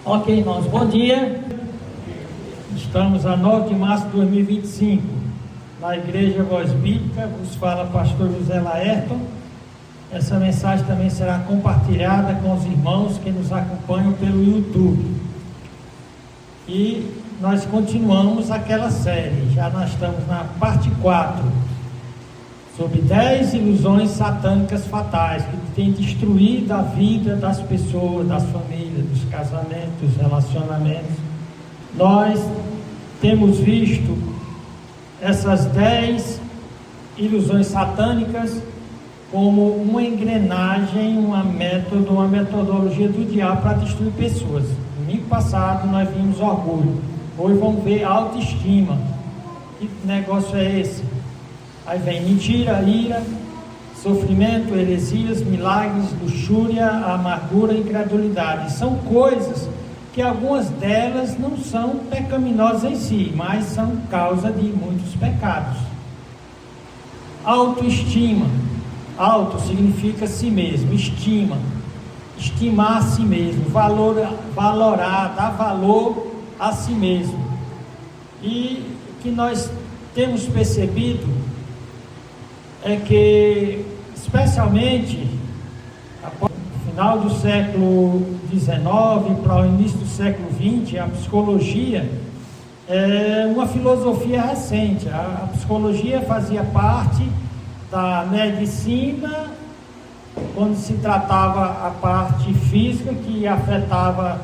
Ok, irmãos, bom dia. Estamos a 9 de março de 2025, na Igreja Voz Bíblica. Vos fala pastor José Laerton. Essa mensagem também será compartilhada com os irmãos que nos acompanham pelo YouTube. E nós continuamos aquela série. Já nós estamos na parte 4, sobre 10 ilusões satânicas fatais que têm destruído a vida das pessoas, das famílias, dos casamentos, dos relacionamentos. Nós temos visto essas 10 ilusões satânicas como uma engrenagem, uma metodologia do diabo para destruir pessoas. Domingo passado nós vimos orgulho, hoje vamos ver autoestima. Que negócio é esse? Aí vem mentira, ira, sofrimento, heresias, milagres, luxúria, amargura, incredulidade. São coisas que algumas delas não são pecaminosas em si, mas são causa de muitos pecados. Autoestima. Auto significa si mesmo, estima, estimar a si mesmo, valorar, dar valor a si mesmo. E o que nós temos percebido é que, especialmente após o final do século XIX para o início do século XX, a psicologia é uma filosofia recente. A psicologia fazia parte da medicina quando se tratava a parte física que afetava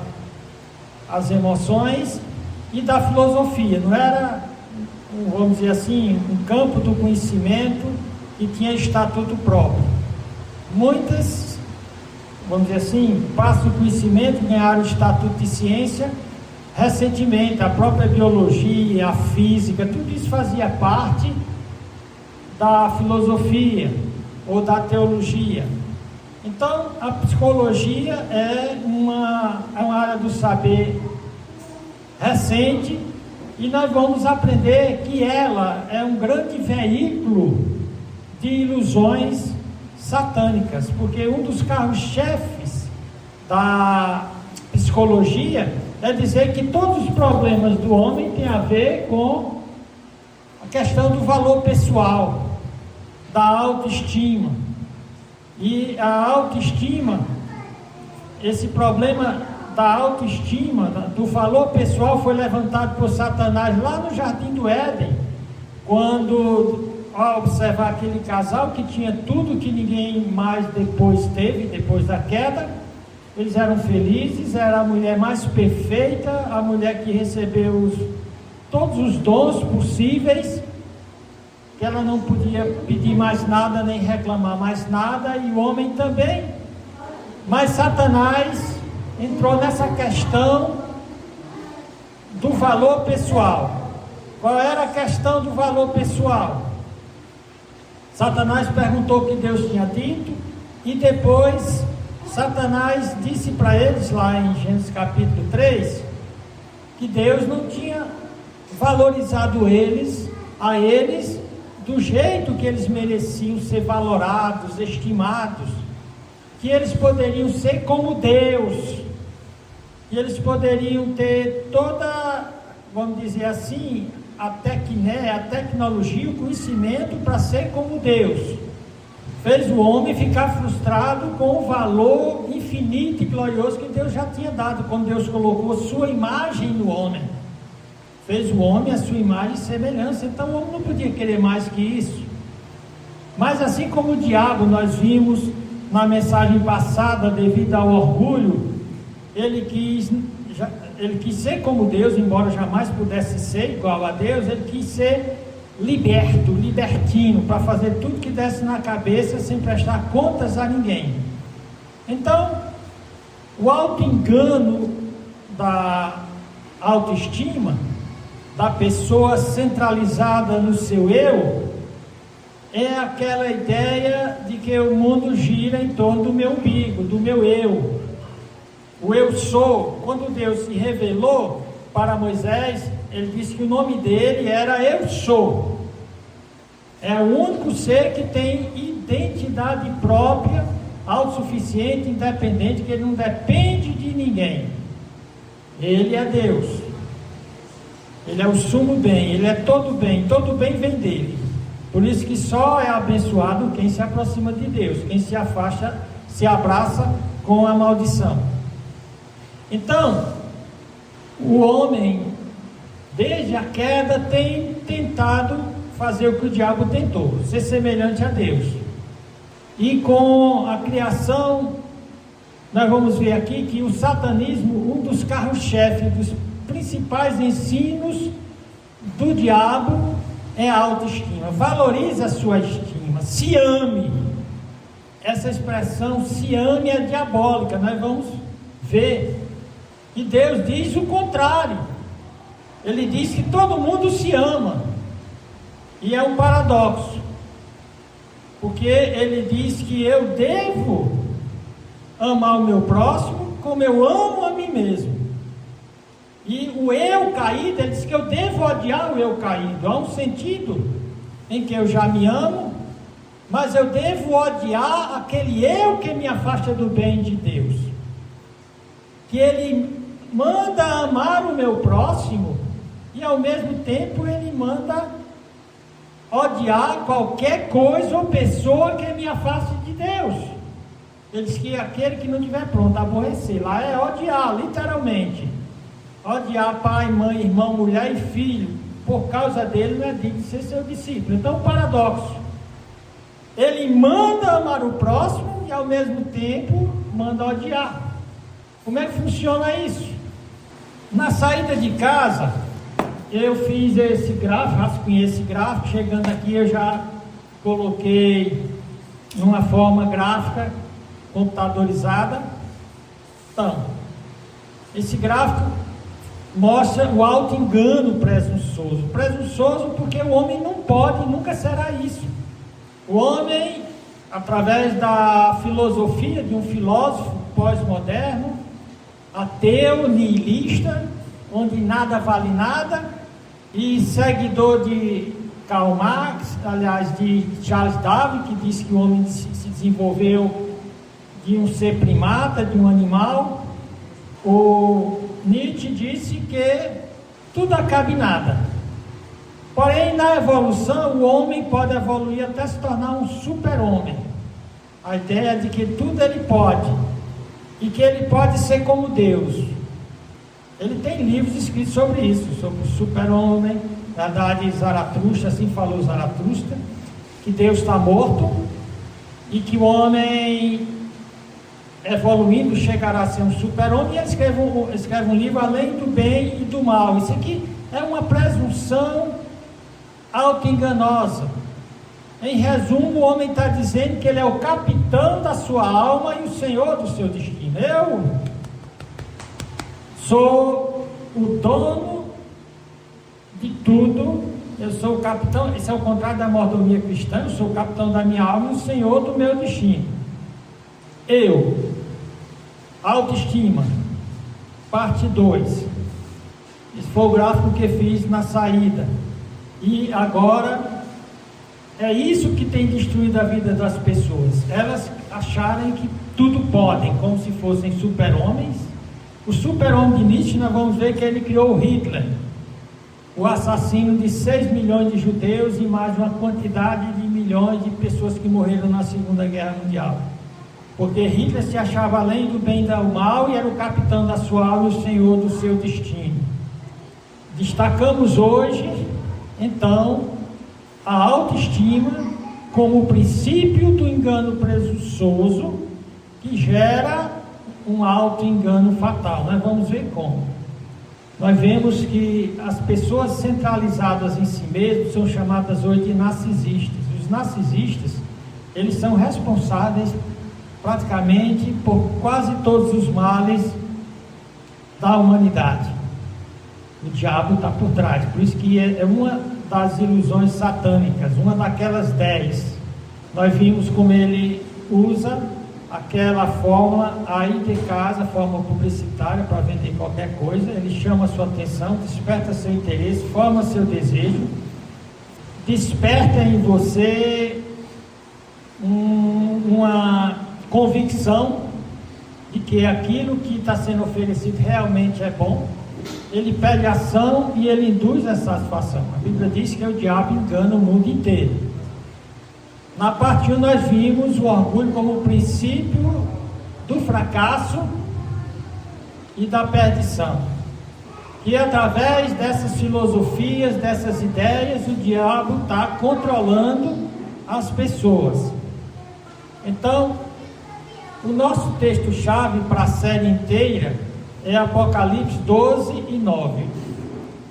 as emoções, e da filosofia. Não era, vamos dizer assim, um campo do conhecimento que tinha estatuto próprio. Muitas, vamos dizer assim, passam do conhecimento, ganharam o estatuto de ciência recentemente. A própria biologia, a física, tudo isso fazia parte da filosofia ou da teologia. Então, a psicologia é uma área do saber recente, e nós vamos aprender que ela é um grande veículo de ilusões satânicas, porque um dos carros-chefes da psicologia é dizer que todos os problemas do homem têm a ver com a questão do valor pessoal, da autoestima. E a autoestima, esse problema da autoestima, do valor pessoal, foi levantado por Satanás lá no Jardim do Éden, quando, ao observar aquele casal que tinha tudo que ninguém mais depois teve, depois da queda, eles eram felizes, era a mulher mais perfeita, a mulher que recebeu todos os dons possíveis, que ela não podia pedir mais nada, nem reclamar mais nada, e o homem também. Mas Satanás entrou nessa questão do valor pessoal. Qual era a questão do valor pessoal? Satanás perguntou o que Deus tinha dito, e depois Satanás disse para eles, lá em Gênesis capítulo 3, que Deus não tinha valorizado a eles do jeito que eles mereciam ser valorados, estimados, que eles poderiam ser como Deus, que eles poderiam ter toda, vamos dizer assim, a tecnologia, o conhecimento para ser como Deus. Fez o homem ficar frustrado com o valor infinito e glorioso que Deus já tinha dado, quando Deus colocou sua imagem no homem. Fez o homem a sua imagem e semelhança. Então o homem não podia querer mais que isso. Mas assim como o diabo, nós vimos na mensagem passada, devido ao orgulho, ele quis ser como Deus, embora jamais pudesse ser igual a Deus. Ele quis ser libertino, para fazer tudo que desse na cabeça, sem prestar contas a ninguém. Então, o auto-engano da autoestima, da pessoa centralizada no seu eu, é aquela ideia de que o mundo gira em torno do meu umbigo, do meu eu. O eu sou. Quando Deus se revelou para Moisés, ele disse que o nome dele era Eu Sou. É o único ser que tem identidade própria, autossuficiente, independente, que ele não depende de ninguém. Ele é Deus. Ele é o sumo bem, Ele é todo bem vem dele. Por isso que só é abençoado quem se aproxima de Deus, quem se afasta, se abraça com a maldição. Então, o homem, desde a queda, tem tentado fazer o que o diabo tentou, ser semelhante a Deus. E com a criação, nós vamos ver aqui que o satanismo, um dos carros-chefe, dos principais ensinos do diabo é a autoestima. Valorize a sua estima, se ame. Essa expressão se ame é diabólica, nós vamos ver. E Deus diz o contrário. Ele diz que todo mundo se ama. E é um paradoxo. Porque ele diz que eu devo amar o meu próximo como eu amo a mim mesmo. E o eu caído, ele diz que eu devo odiar o eu caído. Há um sentido em que eu já me amo, mas eu devo odiar aquele eu que me afasta do bem de Deus. Que ele manda amar o meu próximo e ao mesmo tempo ele manda odiar qualquer coisa ou pessoa que me afaste de Deus. Ele diz que aquele que não estiver pronto a aborrecer, lá é odiar, literalmente. Odiar pai, mãe, irmão, mulher e filho, por causa dele não é digno de ser seu discípulo. Então, paradoxo. Ele manda amar o próximo e ao mesmo tempo manda odiar. Como é que funciona isso? Na saída de casa, eu fiz esse gráfico, rascunhei esse gráfico. Chegando aqui eu já coloquei numa forma gráfica, computadorizada. Então, esse gráfico mostra o auto-engano presunçoso. Presunçoso porque o homem não pode, nunca será isso. O homem, através da filosofia de um filósofo pós-moderno, ateu, nihilista, onde nada vale nada, e seguidor de Karl Marx, aliás, de Charles Darwin, que disse que o homem se desenvolveu de um ser primata, de um animal. O Nietzsche disse que tudo acaba em nada. Porém, na evolução, o homem pode evoluir até se tornar um super-homem. A ideia é de que tudo ele pode, e que ele pode ser como Deus. Ele tem livros escritos sobre isso, sobre o super-homem. Na verdade, Zaratustra, assim falou Zaratustra, que Deus está morto, e que o homem, evoluindo, chegará a ser um super-homem. E ele escreve um livro, Além do Bem e do Mal. Isso aqui é uma presunção auto-enganosa. Em resumo, o homem está dizendo que ele é o capitão da sua alma e o senhor do seu destino. Eu sou o dono de tudo, eu sou o capitão. Isso é o contrário da mordomia cristã. Eu sou o capitão da minha alma e o senhor do meu destino. Eu, autoestima, parte 2. Esse foi o gráfico que fiz na saída. E agora, é isso que tem destruído a vida das pessoas. Elas acharem que tudo podem, como se fossem super-homens. O super-homem de Nietzsche, nós vamos ver que ele criou o Hitler, o assassino de 6 milhões de judeus e mais uma quantidade de milhões de pessoas que morreram na Segunda Guerra Mundial. Porque Hitler se achava além do bem e do mal e era o capitão da sua alma e o senhor do seu destino. Destacamos hoje, então, a autoestima como o princípio do engano presunçoso que gera um auto-engano fatal. Nós vamos ver como. Nós vemos que as pessoas centralizadas em si mesmas são chamadas hoje de narcisistas. Os narcisistas, eles são responsáveis praticamente por quase todos os males da humanidade. O diabo está por trás. Por isso que é uma das ilusões satânicas, uma daquelas 10. Nós vimos como ele usa aquela fórmula aí de casa, fórmula publicitária para vender qualquer coisa. Ele chama a sua atenção, desperta seu interesse, forma seu desejo, desperta em você uma convicção de que aquilo que está sendo oferecido realmente é bom, ele pede ação e ele induz a satisfação. A Bíblia diz que o diabo engana o mundo inteiro. Na parte 1 nós vimos o orgulho como o princípio do fracasso e da perdição. E através dessas filosofias, dessas ideias, o diabo está controlando as pessoas. Então, o nosso texto-chave para a série inteira é Apocalipse 12 e 9,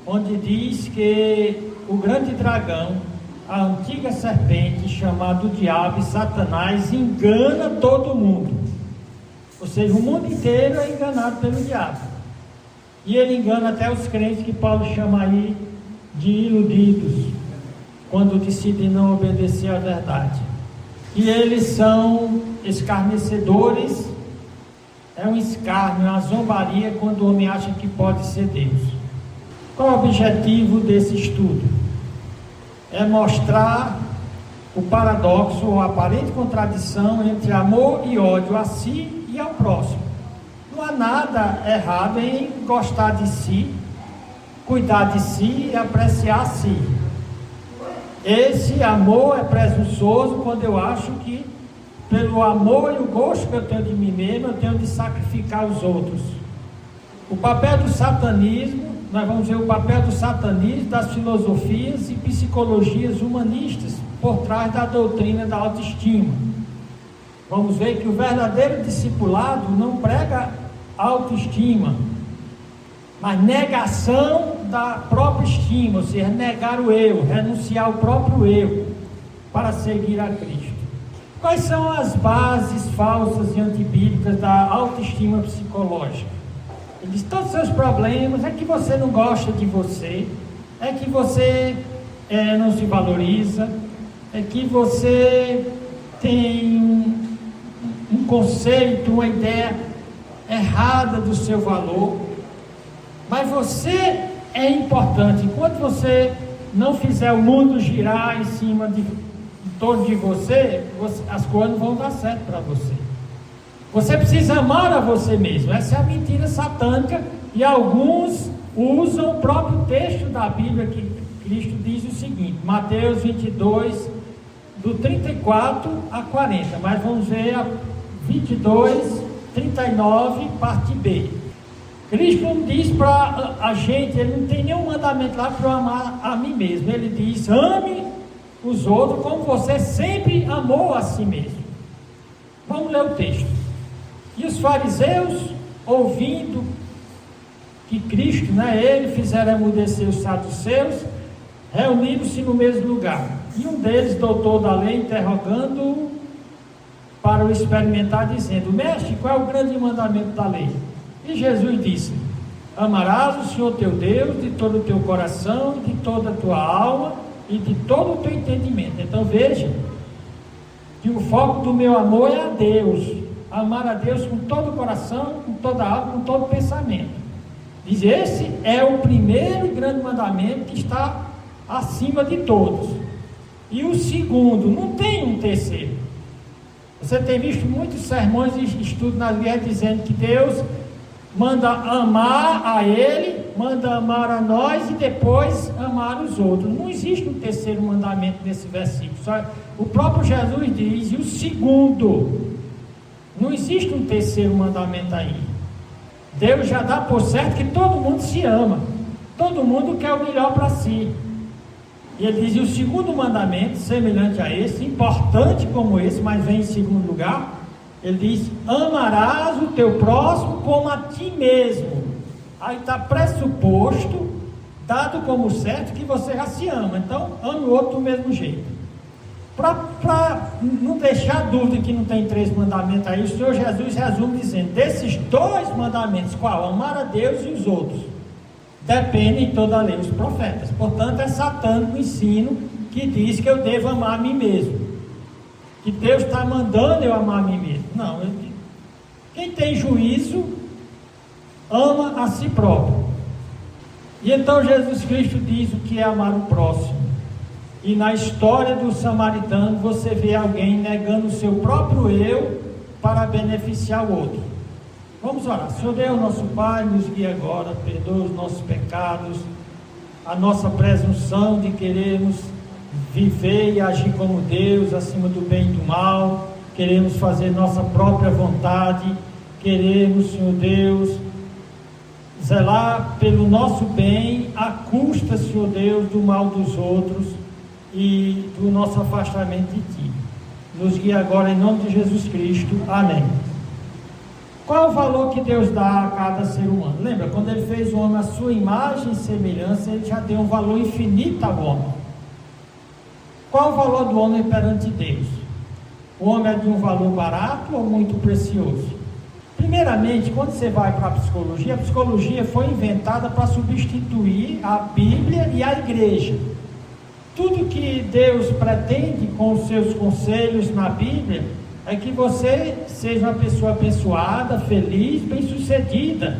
onde diz que o grande dragão, a antiga serpente, chamado diabo e Satanás, engana todo mundo. Ou seja, o mundo inteiro é enganado pelo diabo. E ele engana até os crentes, que Paulo chama aí de iludidos, quando decidem não obedecer à verdade. E eles são escarnecedores. É um escárnio, uma zombaria quando o homem acha que pode ser Deus. Qual é o objetivo desse estudo? É mostrar o paradoxo ou a aparente contradição entre amor e ódio a si e ao próximo. Não há nada errado em gostar de si, cuidar de si e apreciar si. Esse amor é presunçoso quando eu acho que, pelo amor e o gosto que eu tenho de mim mesmo, eu tenho de sacrificar os outros. O papel do satanismo, nós vamos ver o papel do satanismo, das filosofias e psicologias humanistas por trás da doutrina da autoestima. Vamos ver que o verdadeiro discipulado não prega autoestima, mas negação da própria estima, ou seja, negar o eu, renunciar ao próprio eu para seguir a Cristo. Quais são as bases falsas e antibíblicas da autoestima psicológica? Ele diz: todos os seus problemas é que você não gosta de você, é que você não se valoriza, é que você tem um conceito, uma ideia errada do seu valor. Mas você é importante. Enquanto você não fizer o mundo girar em cima em torno de você, as coisas não vão dar certo para você. Você precisa amar a você mesmo. Essa é a mentira satânica, e alguns usam o próprio texto da Bíblia, que Cristo diz o seguinte, Mateus 22, do 34 a 40, mas vamos ver a 22, 39, parte B. Cristo não diz para a gente, ele não tem nenhum mandamento lá para eu amar a mim mesmo. Ele diz: ame os outros como você sempre amou a si mesmo. Vamos ler o texto. E os fariseus, ouvindo que Cristo, ele fizeram emudecer os saduceus, reuniram-se no mesmo lugar. E um deles, doutor da lei, interrogando-o para o experimentar, dizendo: mestre, qual é o grande mandamento da lei? E Jesus disse: amarás o Senhor teu Deus de todo o teu coração, de toda a tua alma e de todo o teu entendimento. Então veja que o foco do meu amor é a Deus. Amar a Deus com todo o coração, com toda a alma, com todo o pensamento. Diz: esse é o primeiro e grande mandamento que está acima de todos. E o segundo, não tem um terceiro. Você tem visto muitos sermões e estudos na Bíblia dizendo que Deus manda amar a Ele, manda amar a nós e depois amar os outros. Não existe um terceiro mandamento nesse versículo. Só o próprio Jesus diz: e o segundo. Não existe um terceiro mandamento aí. Deus já dá por certo que todo mundo se ama, todo mundo quer o melhor para si. E ele diz: e o segundo mandamento, semelhante a esse, importante como esse, mas vem em segundo lugar, ele diz: amarás o teu próximo como a ti mesmo. Aí está pressuposto, dado como certo, que você já se ama. Então, ame o outro do mesmo jeito. Para não deixar dúvida que não tem 3 mandamentos aí, o Senhor Jesus resume dizendo: desses 2 mandamentos, qual? Amar a Deus e os outros, dependem toda a lei dos profetas. Portanto, é satânico o ensino que diz que eu devo amar a mim mesmo, que Deus está mandando eu amar a mim mesmo. Não, quem tem juízo ama a si próprio. E então Jesus Cristo diz o que é amar o próximo. E na história do samaritano você vê alguém negando o seu próprio eu para beneficiar o outro. Vamos orar. Senhor Deus, nosso Pai, nos guia agora, perdoa os nossos pecados, a nossa presunção de querermos viver e agir como Deus, acima do bem e do mal, queremos fazer nossa própria vontade, queremos, Senhor Deus, zelar pelo nosso bem, à custa, Senhor Deus, do mal dos outros e do nosso afastamento de Ti. Nos guia agora em nome de Jesus Cristo. Amém. Qual é o valor que Deus dá a cada ser humano? Lembra, quando Ele fez o homem à sua imagem e semelhança, Ele já deu um valor infinito ao homem. Qual é o valor do homem perante Deus? O homem é de um valor barato ou muito precioso? Primeiramente, quando você vai para a psicologia foi inventada para substituir a Bíblia e a igreja. Tudo que Deus pretende com os seus conselhos na Bíblia é que você seja uma pessoa abençoada, feliz, bem-sucedida.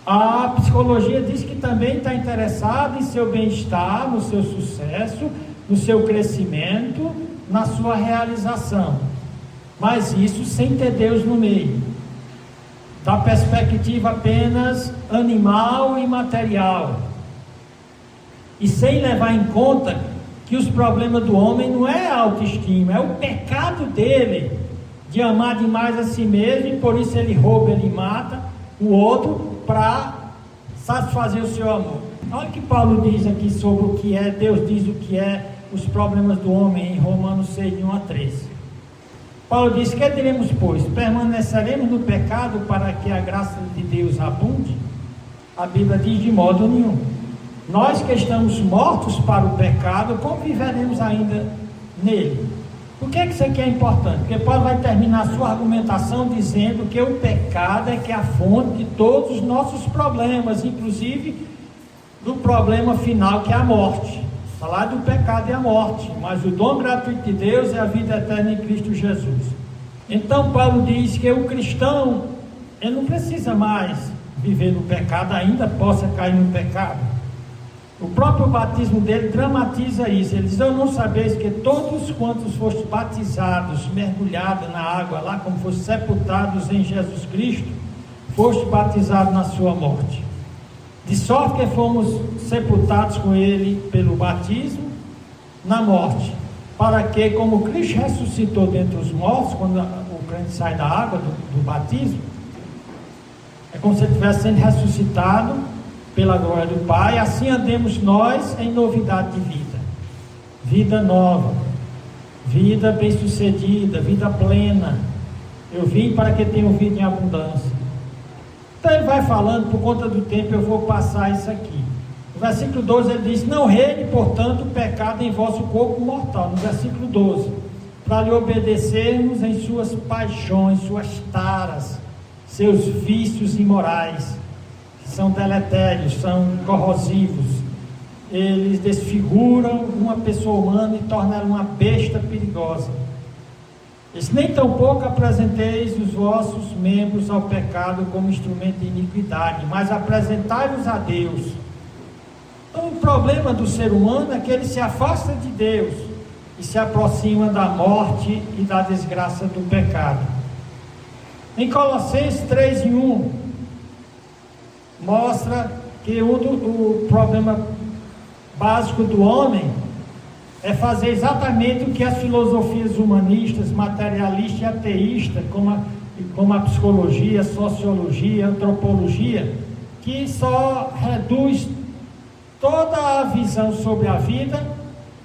A psicologia diz que também está interessada em seu bem-estar, no seu sucesso, no seu crescimento, na sua realização. Mas isso sem ter Deus no meio. Da perspectiva apenas animal e material. E sem levar em conta que os problemas do homem não é a autoestima, é o pecado dele, de amar demais a si mesmo, e por isso ele rouba, ele mata o outro para satisfazer o seu amor. Olha o que Paulo diz aqui sobre o que é, Deus diz o que é os problemas do homem em Romanos 6, de 1 a 13. Paulo diz: que diremos, pois? Permaneceremos no pecado para que a graça de Deus abunde? A Bíblia diz: de modo nenhum. Nós que estamos mortos para o pecado, como viveremos ainda nele? Por que isso aqui é importante? Porque Paulo vai terminar a sua argumentação dizendo que o pecado é que é a fonte de todos os nossos problemas, inclusive do problema final, que é a morte. Falar do pecado é a morte, mas o dom gratuito de Deus é a vida eterna em Cristo Jesus. Então Paulo diz que o cristão, ele não precisa mais viver no pecado, ainda possa cair no pecado. O próprio batismo dele dramatiza isso. Ele diz: eu não sabeis que todos quantos fostes batizados, mergulhados na água, lá como fossem sepultados em Jesus Cristo, foste batizados na sua morte. De sorte que fomos sepultados com ele pelo batismo na morte, para que, como Cristo ressuscitou dentre os mortos, quando o crente sai da água do batismo, é como se ele estivesse sendo ressuscitado pela glória do Pai, assim andemos nós em novidade de vida, vida nova, vida bem-sucedida, vida plena. Eu vim para que tenham vida em abundância. Então ele vai falando, por conta do tempo eu vou passar isso aqui. No versículo 12 ele diz: não reine, portanto, o pecado em vosso corpo mortal. No versículo 12, para lhe obedecermos em suas paixões, suas taras, seus vícios imorais, são deletérios, são corrosivos, eles desfiguram uma pessoa humana e tornam ela uma besta perigosa. Diz: nem tampouco apresenteis os vossos membros ao pecado como instrumento de iniquidade, mas apresentai-vos a Deus. Então o problema do ser humano é que ele se afasta de Deus e se aproxima da morte e da desgraça do pecado. Em Colossenses 3:1 mostra que o problema básico do homem é fazer exatamente o que as filosofias humanistas, materialistas e ateístas, como a psicologia, a sociologia, a antropologia, que só reduz toda a visão sobre a vida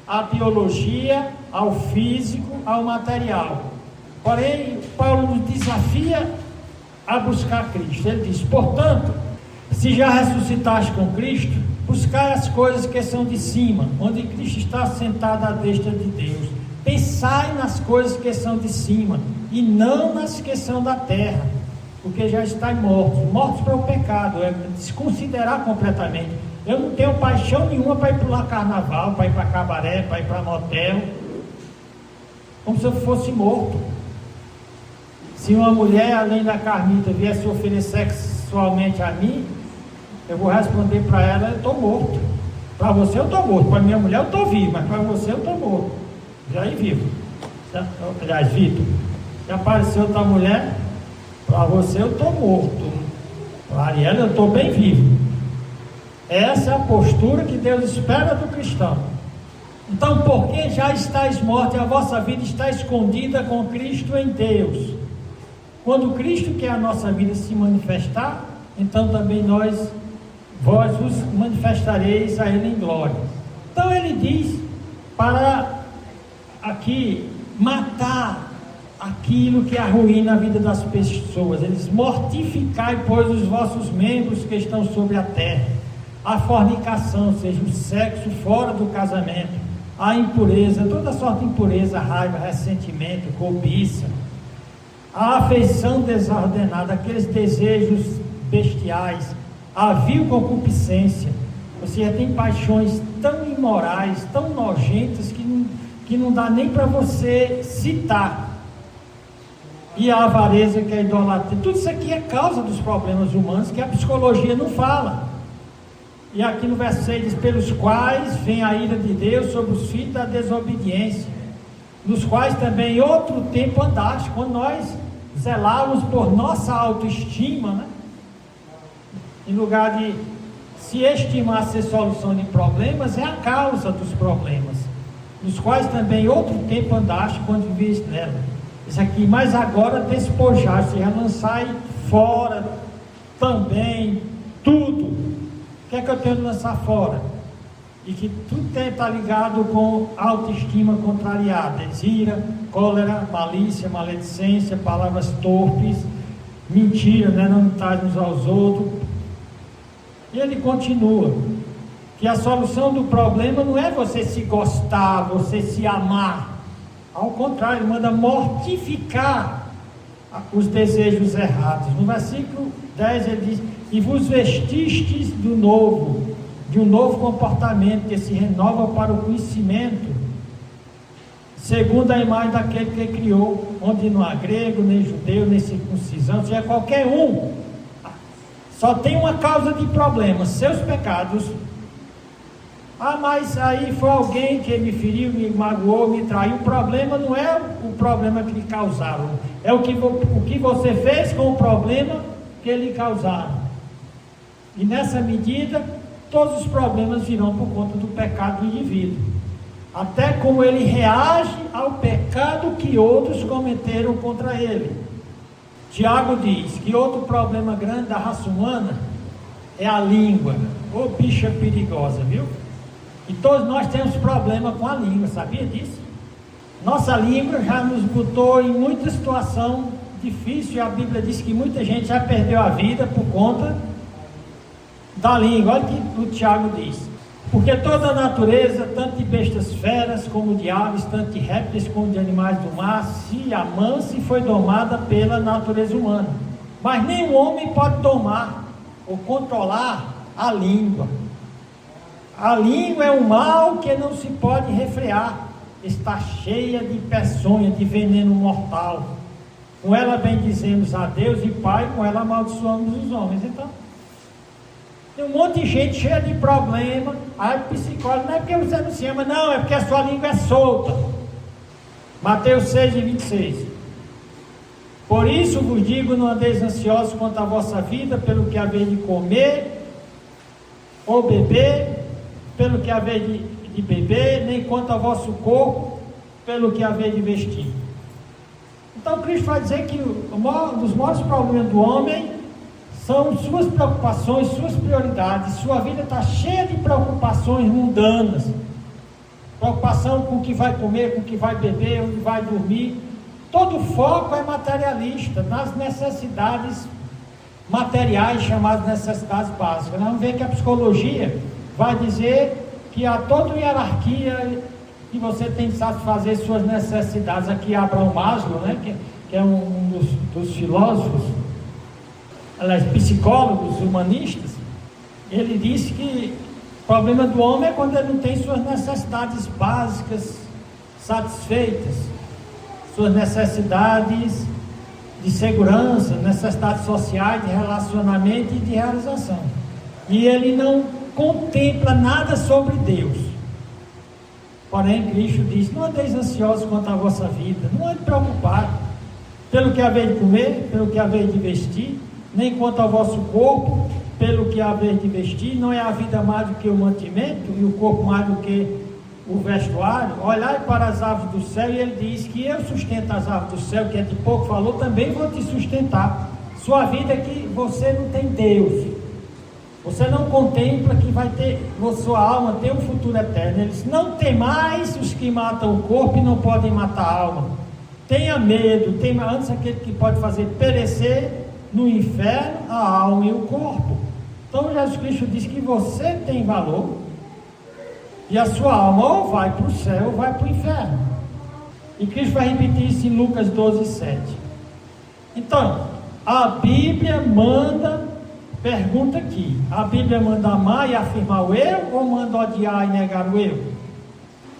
à biologia, ao físico, ao material. Porém, Paulo nos desafia a buscar Cristo. Ele diz: portanto, se já ressuscitaste com Cristo, buscai as coisas que são de cima, onde Cristo está sentado à destra de Deus. Pensai nas coisas que são de cima, e não nas que são da terra, porque já estáis mortos para o pecado, é desconsiderar completamente. Eu não tenho paixão nenhuma para ir pular carnaval, para ir para cabaré, para ir para motel, como se eu fosse morto. Se uma mulher, além da carnita, viesse oferecer sexualmente a mim, eu vou responder para ela: eu estou morto. Para você eu estou morto, para minha mulher eu estou vivo, mas para você eu estou morto. Já aí vivo. Aliás, Vitor, já apareceu outra mulher, Para você eu estou morto, para Ariela eu estou bem vivo. Essa é a postura que Deus espera do cristão. Então, porque já estáis mortos e a vossa vida está escondida com Cristo em Deus. Quando Cristo, que é a nossa vida, se manifestar, então também vós vos manifestareis a Ele em glória. Então ele diz para aqui matar aquilo que arruína a vida das pessoas. Ele diz: mortificai, pois, os vossos membros que estão sobre a terra: a fornicação, ou seja, o sexo fora do casamento, a impureza, toda sorte de impureza, raiva, ressentimento, cobiça, a afeição desordenada, aqueles desejos bestiais, a vil concupiscência. Ou seja, tem paixões tão imorais, tão nojentas, que não dá nem para você citar. E a avareza, que é a idolatria. Tudo isso aqui é causa dos problemas humanos que a psicologia não fala. E aqui no verso 6 diz: pelos quais vem a ira de Deus sobre os filhos da desobediência, nos quais também outro tempo andaste, quando nós zelávamos por nossa autoestima, né? Em lugar de se estimar ser solução de problemas, é a causa dos problemas, nos quais também outro tempo andaste quando viveste nela. Isso aqui: mas agora despojaste, e lançai fora também tudo. O que é que eu tenho de lançar fora? E que tudo está ligado com autoestima contrariada: ira, cólera, malícia, maledicência, palavras torpes, mentira, né? Não mentais uns aos outros. E ele continua que a solução do problema não é você se gostar, você se amar. Ao contrário, ele manda mortificar os desejos errados. No versículo 10 ele diz: e vos vestistes de um novo comportamento que se renova para o conhecimento, segundo a imagem daquele que criou, onde não há grego, nem judeu, nem circuncisão, ou seja, qualquer um. Só tem uma causa de problemas: seus pecados. Ah, mas aí foi alguém que me feriu, me magoou, me traiu. O problema não é o problema que lhe causaram, é o que você fez com o problema que lhe causaram. E nessa medida, todos os problemas virão por conta do pecado do indivíduo, até como ele reage ao pecado que outros cometeram contra ele. Tiago diz que outro problema grande da raça humana é a língua. Ô bicha perigosa, viu? E todos nós temos problema com a língua, sabia disso? Nossa língua já nos botou em muita situação difícil, e a Bíblia diz que muita gente já perdeu a vida por conta da língua. Olha o que o Tiago diz: porque toda a natureza, tanto de bestas feras como de aves, tanto de répteis como de animais do mar, se amansa e foi domada pela natureza humana. Mas nenhum homem pode domar ou controlar a língua. A língua é um mal que não se pode refrear, está cheia de peçonha, de veneno mortal. Com ela bendizemos a Deus e Pai, com ela amaldiçoamos os homens. Então, tem um monte de gente cheia de problema. Aí o psicólogo: não é porque você não se ama, não, é porque a sua língua é solta. Mateus 6:26. Por isso vos digo: não andeis ansiosos quanto à vossa vida, pelo que haveis de comer ou beber, pelo que haveis de beber, nem quanto ao vosso corpo, pelo que haveis de vestir. Então Cristo vai dizer que um dos maiores problemas do homem são suas preocupações, suas prioridades. Sua vida está cheia de preocupações mundanas. Preocupação com o que vai comer, com o que vai beber, onde vai dormir. Todo o foco é materialista, nas necessidades materiais, chamadas necessidades básicas. Nós vamos ver que a psicologia vai dizer que há toda uma hierarquia e você tem que satisfazer suas necessidades. Aqui Abraham Maslow, né, que é um dos filósofos, aliás, psicólogos humanistas, ele disse que o problema do homem é quando ele não tem suas necessidades básicas satisfeitas, suas necessidades de segurança, necessidades sociais, de relacionamento e de realização. E ele não contempla nada sobre Deus. Porém, Cristo diz: não andeis ansiosos quanto à vossa vida, não ande preocupado. pelo que haveis de comer, pelo que haveis de vestir, nem quanto ao vosso corpo, pelo que haveis de vestir. Não é a vida mais do que o mantimento, e o corpo mais do que o vestuário? Olhai para as aves do céu, e ele diz que eu sustento as aves do céu, que é de pouco valor, também vou te sustentar. Sua vida é que você não tem Deus, você não contempla que vai ter, sua alma tem um futuro eterno. Ele diz: não temais os que matam o corpo e não podem matar a alma. Tenha medo, tema antes aquele que pode fazer perecer no inferno a alma e o corpo. Então Jesus Cristo diz que você tem valor, e a sua alma ou vai para o céu ou vai para o inferno. E Cristo vai repetir isso em Lucas 12:7. Então, a Bíblia manda, pergunta aqui, a Bíblia manda amar e afirmar o eu, ou manda odiar e negar o eu?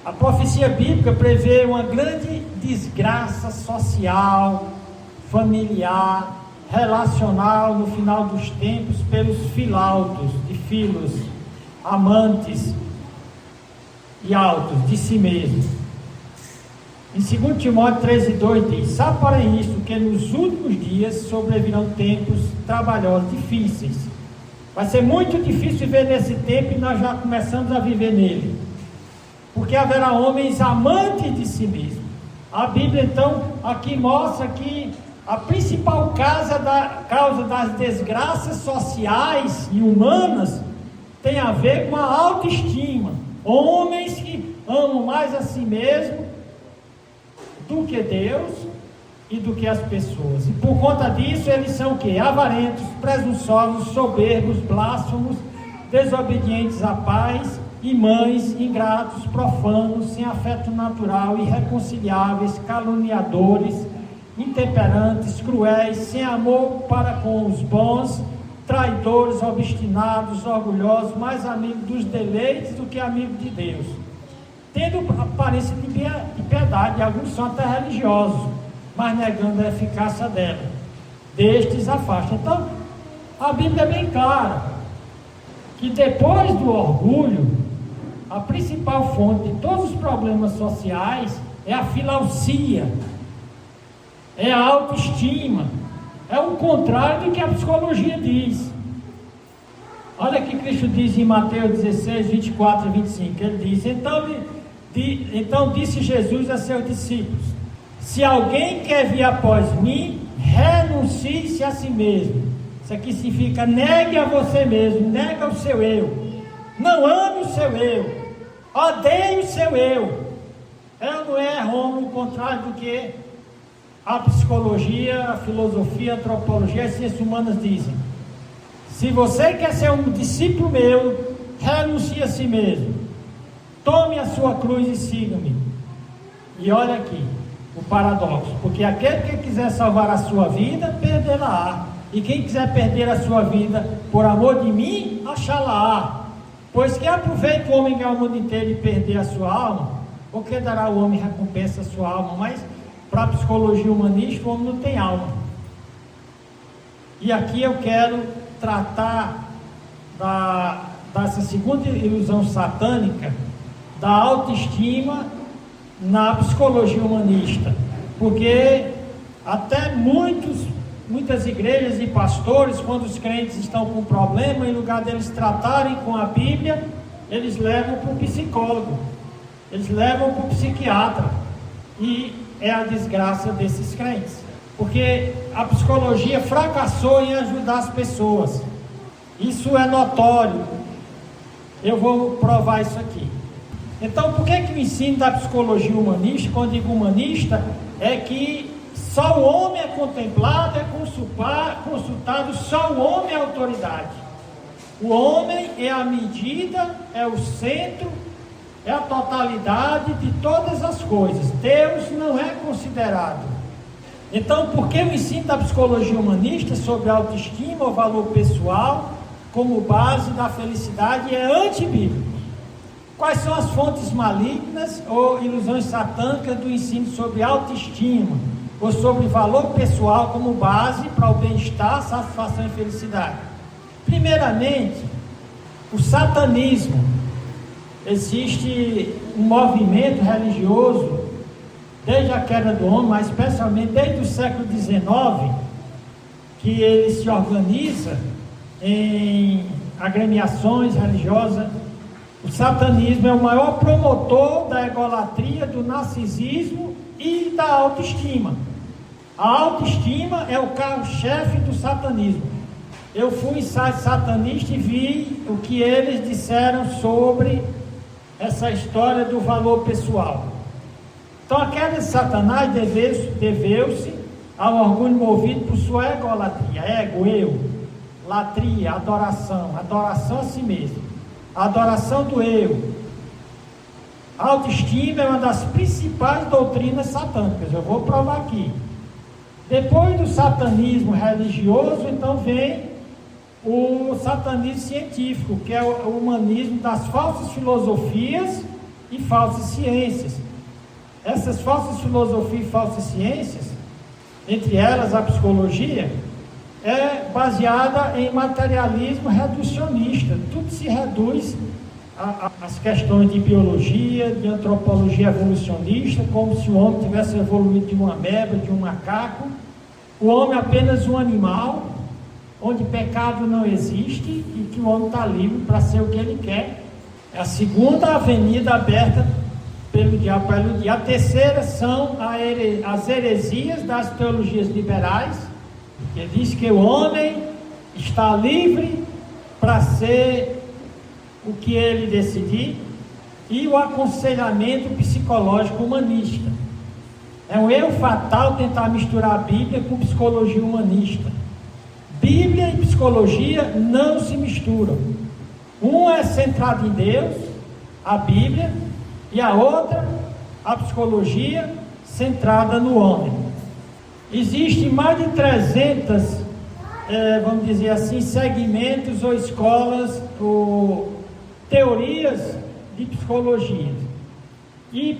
A profecia bíblica prevê uma grande desgraça social, familiar, relacional no final dos tempos pelos filautos, de filos, amantes e altos de si mesmos. Em 2 Timóteo 13:2 diz: sabe porém isto, que nos últimos dias sobrevirão tempos trabalhosos, difíceis. Vai ser muito difícil viver nesse tempo, e nós já começamos a viver nele, porque haverá homens amantes de si mesmos. A Bíblia então aqui mostra que a principal causa das desgraças sociais e humanas tem a ver com a autoestima. Homens que amam mais a si mesmo do que Deus e do que as pessoas, e por conta disso eles são o quê? Avarentos, presunçosos, soberbos, blasfemos, desobedientes a pais e mães, ingratos, profanos, sem afeto natural, irreconciliáveis, caluniadores, intemperantes, cruéis, sem amor para com os bons, traidores, obstinados, orgulhosos, mais amigos dos deleites do que amigos de Deus, tendo aparência de piedade, alguns são até religiosos, mas negando a eficácia dela. Destes afasta. Então, a Bíblia é bem clara, que depois do orgulho, a principal fonte de todos os problemas sociais é a filaucia, é a autoestima, é o contrário do que a psicologia diz. Olha o que Cristo diz em Mateus 16, 24 e 25, ele diz: então disse Jesus a seus discípulos: se alguém quer vir após mim, renuncie-se a si mesmo. Isso aqui significa: negue a você mesmo, nega o seu eu, não ame o seu eu, odeie o seu eu. Não é, Romulo, o contrário do que a psicologia, a filosofia, a antropologia, as ciências humanas dizem. Se você quer ser um discípulo meu, renuncie a si mesmo, tome a sua cruz e siga-me. E olha aqui o paradoxo, porque aquele que quiser salvar a sua vida, perderá, e quem quiser perder a sua vida por amor de mim, achá-la. Pois que aproveita o homem ganhar o mundo inteiro e perder a sua alma? Ou que dará o homem recompensa a sua alma? Mas para a psicologia humanista, o homem não tem alma. E aqui eu quero tratar dessa segunda ilusão satânica, da autoestima na psicologia humanista, porque até muitas igrejas e pastores, quando os crentes estão com problema, em lugar deles tratarem com a Bíblia, eles levam para o psicólogo, eles levam para o psiquiatra, e é a desgraça desses crentes, porque a psicologia fracassou em ajudar as pessoas. Isso é notório, eu vou provar isso aqui. Então, por que o ensino da psicologia humanista, quando digo humanista, é que só o homem é contemplado, é consultado, só o homem é a autoridade. O homem é a medida, é o centro, é a totalidade de todas as coisas. Deus não é considerado. Então, por que o ensino da psicologia humanista sobre autoestima ou valor pessoal como base da felicidade é antibíblico? Quais são as fontes malignas ou ilusões satânicas do ensino sobre autoestima ou sobre valor pessoal como base para o bem-estar, satisfação e felicidade? Primeiramente, o satanismo. Existe um movimento religioso desde a queda do homem, mas especialmente desde o século XIX, que ele se organiza em agremiações religiosas. O satanismo é o maior promotor da egolatria, do narcisismo e da autoestima. A autoestima é o carro-chefe do satanismo. Eu fui em site satanista e vi o que eles disseram sobre essa história do valor pessoal. Então a queda de Satanás deveu-se ao orgulho movido por sua egolatria, ego, eu, latria, adoração a si mesmo, a adoração do eu. A autoestima é uma das principais doutrinas satânicas, eu vou provar aqui. Depois do satanismo religioso, então vem o satanismo científico, que é o humanismo das falsas filosofias e falsas ciências. Essas falsas filosofias e falsas ciências, entre elas a psicologia, é baseada em materialismo reducionista. Tudo se reduz às questões de biologia, de antropologia evolucionista, como se o homem tivesse evoluído de uma ameba, de um macaco. O homem é apenas um animal, onde pecado não existe e que o homem está livre para ser o que ele quer. É a segunda avenida aberta pelo diabo para iludir. A terceira são as heresias das teologias liberais, que diz que o homem está livre para ser o que ele decidir, e o aconselhamento psicológico humanista. É um erro fatal tentar misturar a Bíblia com psicologia humanista. Bíblia e psicologia não se misturam. Uma é centrada em Deus, a Bíblia, e a outra, a psicologia, centrada no homem. Existem mais de 300, vamos dizer assim, segmentos ou escolas ou teorias de psicologia. E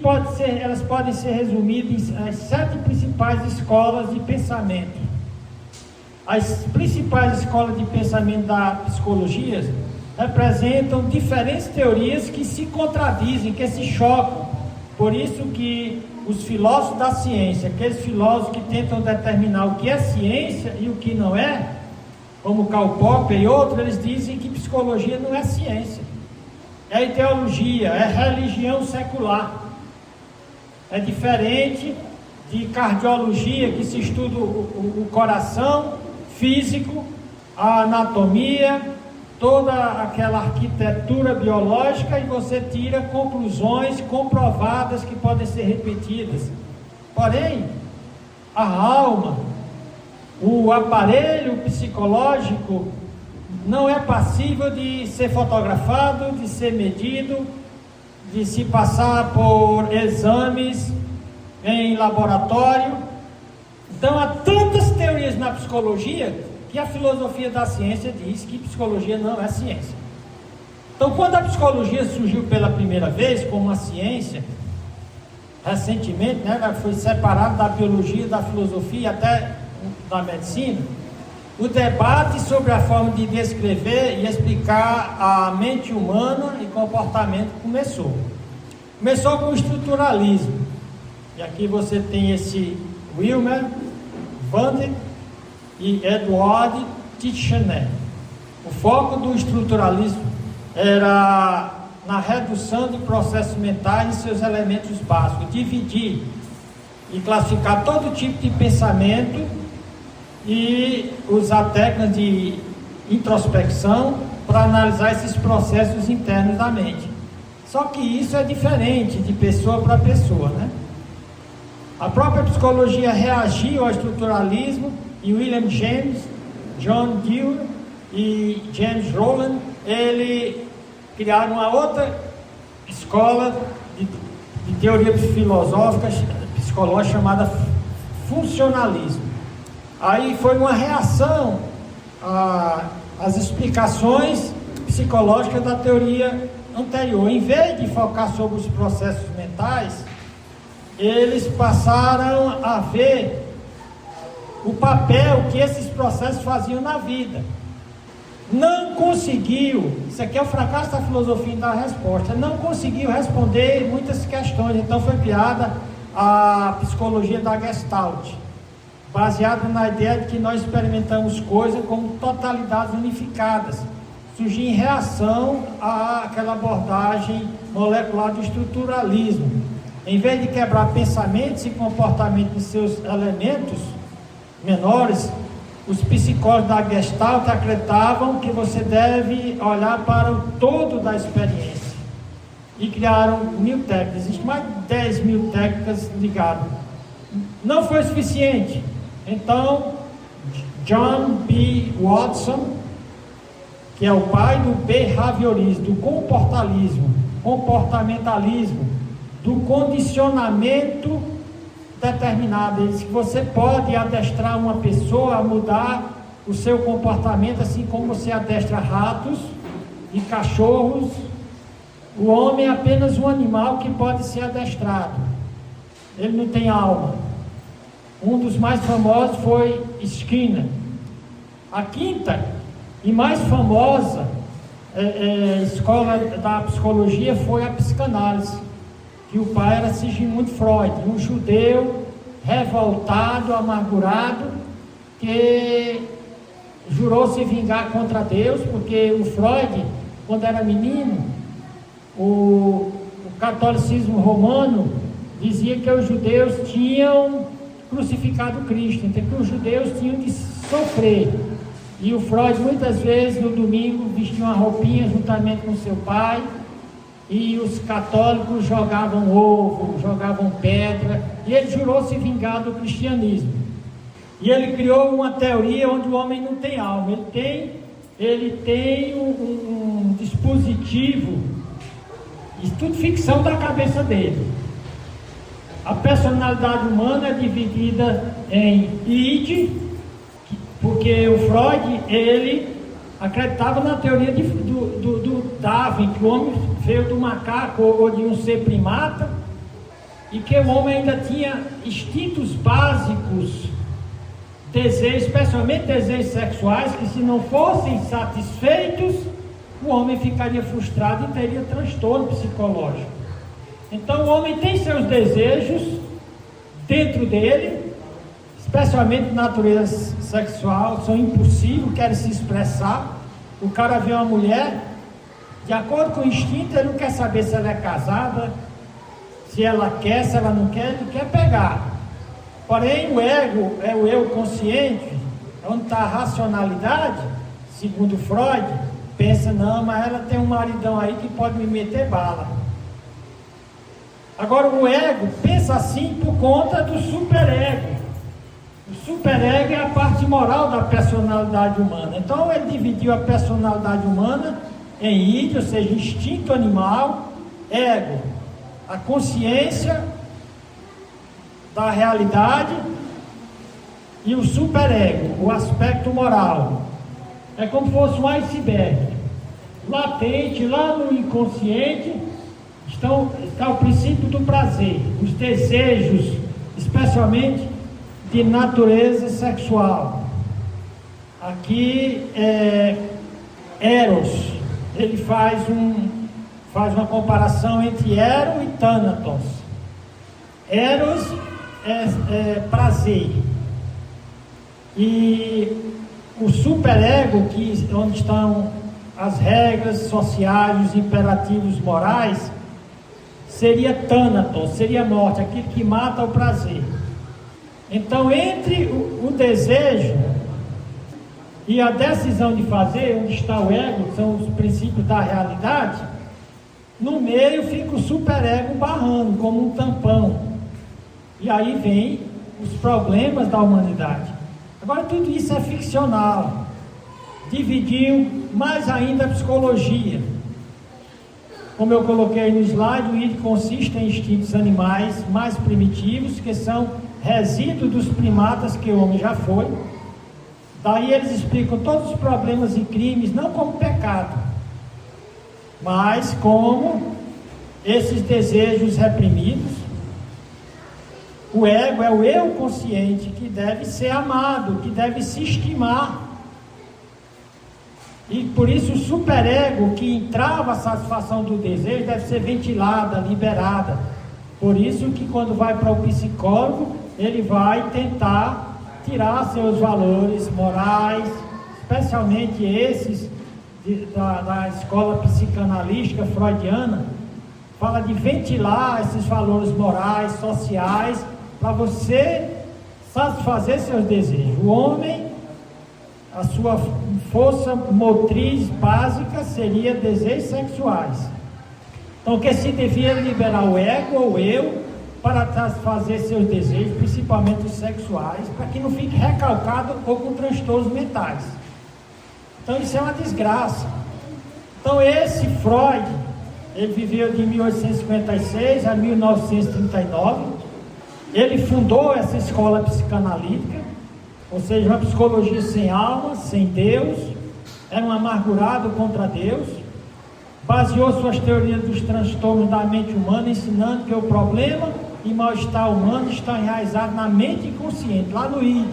elas podem ser resumidas em 7 principais escolas de pensamento. As principais escolas de pensamento da psicologia representam diferentes teorias que se contradizem, que se chocam. Por isso que os filósofos da ciência, aqueles filósofos que tentam determinar o que é ciência e o que não é, como Karl Popper e outros, eles dizem que psicologia não é ciência, é ideologia, é religião secular. É diferente de cardiologia, que se estuda o coração físico, a anatomia, toda aquela arquitetura biológica, e você tira conclusões comprovadas que podem ser repetidas. Porém, a alma, o aparelho psicológico não é passível de ser fotografado, de ser medido, de se passar por exames em laboratório. Então há tantas teorias na psicologia que a filosofia da ciência diz que psicologia não é ciência. Então, quando a psicologia surgiu pela primeira vez como uma ciência, recentemente, ela foi separada da biologia, da filosofia até da medicina, o debate sobre a forma de descrever e explicar a mente humana e comportamento começou. Começou com o estruturalismo. E aqui você tem esse Wilmer Vander e Edward Titchener. O foco do estruturalismo era na redução de processos mentais e seus elementos básicos, dividir e classificar todo tipo de pensamento e usar técnicas de introspecção para analisar esses processos internos da mente. Só que isso é diferente de pessoa para pessoa, né? A própria psicologia reagiu ao estruturalismo, e William James, John Dewey e James Rowland, eles criaram uma outra escola de teoria filosófica, psicológica, chamada funcionalismo. Aí foi uma reação às explicações psicológicas da teoria anterior. Em vez de focar sobre os processos mentais, eles passaram a ver o papel que esses processos faziam na vida. Não conseguiu, isso aqui é o fracasso da filosofia em dar resposta, não conseguiu responder muitas questões. Então foi criada a psicologia da Gestalt, baseada na ideia de que nós experimentamos coisas como totalidades unificadas, surgiu em reação àquela abordagem molecular do estruturalismo. Em vez de quebrar pensamentos e comportamentos de seus elementos menores, os psicólogos da Gestalt acreditavam que você deve olhar para o todo da experiência e criaram 1000 técnicas. Existem mais de 10.000 técnicas ligadas. Não foi suficiente. Então, John B. Watson, que é o pai do behaviorismo, do comportamentalismo, do condicionamento determinado. Ele disse que você pode adestrar uma pessoa a mudar o seu comportamento, assim como você adestra ratos e cachorros. O homem é apenas um animal que pode ser adestrado. Ele não tem alma. Um dos mais famosos foi Skinner. A quinta e mais famosa escola da psicologia foi a psicanálise, que o pai era Sigmund Freud, um judeu revoltado, amargurado, que jurou se vingar contra Deus, porque o Freud, quando era menino, o catolicismo romano dizia que os judeus tinham crucificado Cristo, então que os judeus tinham de sofrer. E o Freud muitas vezes no domingo vestia uma roupinha juntamente com seu pai, e os católicos jogavam ovo, jogavam pedra, e ele jurou se vingar do cristianismo. E ele criou uma teoria onde o homem não tem alma, ele tem um dispositivo, isso tudo ficção da cabeça dele. A personalidade humana é dividida em id, porque o Freud, ele acreditava na teoria do Darwin, que o homem veio do macaco ou de um ser primata, e que o homem ainda tinha instintos básicos, desejos, especialmente desejos sexuais, que se não fossem satisfeitos, o homem ficaria frustrado e teria transtorno psicológico. Então o homem tem seus desejos dentro dele, especialmente de natureza sexual, são impulsivos, querem se expressar. O cara vê uma mulher, de acordo com o instinto, ele não quer saber se ela é casada, se ela quer, se ela não quer, ele quer pegar. Porém, o ego é o eu consciente, onde está a racionalidade, segundo Freud, pensa, não, mas ela tem um maridão aí que pode me meter bala. Agora, o ego pensa assim por conta do superego. O superego é a parte moral da personalidade humana. Então, ele dividiu a personalidade humana em id, ou seja, instinto animal, ego, a consciência da realidade, e o superego, o aspecto moral. É como se fosse um iceberg. Latente, lá no inconsciente, está o princípio do prazer, os desejos, especialmente de natureza sexual. Aqui é Eros, ele faz uma comparação entre Eros e Thanatos. Eros é prazer, e o superego, onde estão as regras sociais, os imperativos morais, seria Thanatos, seria morte, aquilo que mata o prazer. Então, entre o desejo e a decisão de fazer, onde está o ego, que são os princípios da realidade, no meio fica o superego barrando, como um tampão. E aí vem os problemas da humanidade. Agora, tudo isso é ficcional. Dividiu mais ainda a psicologia. Como eu coloquei no slide, o id consiste em instintos animais mais primitivos, que são resíduos dos primatas que o homem já foi. Daí eles explicam todos os problemas e crimes, não como pecado, mas como esses desejos reprimidos. O ego é o eu consciente, que deve ser amado, que deve se estimar. E por isso o superego, que entrava a satisfação do desejo, deve ser ventilada, liberada. Por isso que quando vai para o psicólogo, ele vai tentar tirar seus valores morais, especialmente esses da escola psicanalística freudiana, fala de ventilar esses valores morais, sociais, para você satisfazer seus desejos. O homem, a sua força motriz básica seria desejos sexuais. Então, que se devia liberar o ego ou eu para satisfazer seus desejos, principalmente os sexuais, para que não fique recalcado ou com transtornos mentais. Então, isso é uma desgraça. Então, esse Freud, ele viveu de 1856 a 1939, ele fundou essa escola psicanalítica, ou seja, uma psicologia sem alma, sem Deus, era um amargurado contra Deus, baseou suas teorias dos transtornos da mente humana, ensinando que o problema e mal-estar humano está enraizado na mente inconsciente, lá no id,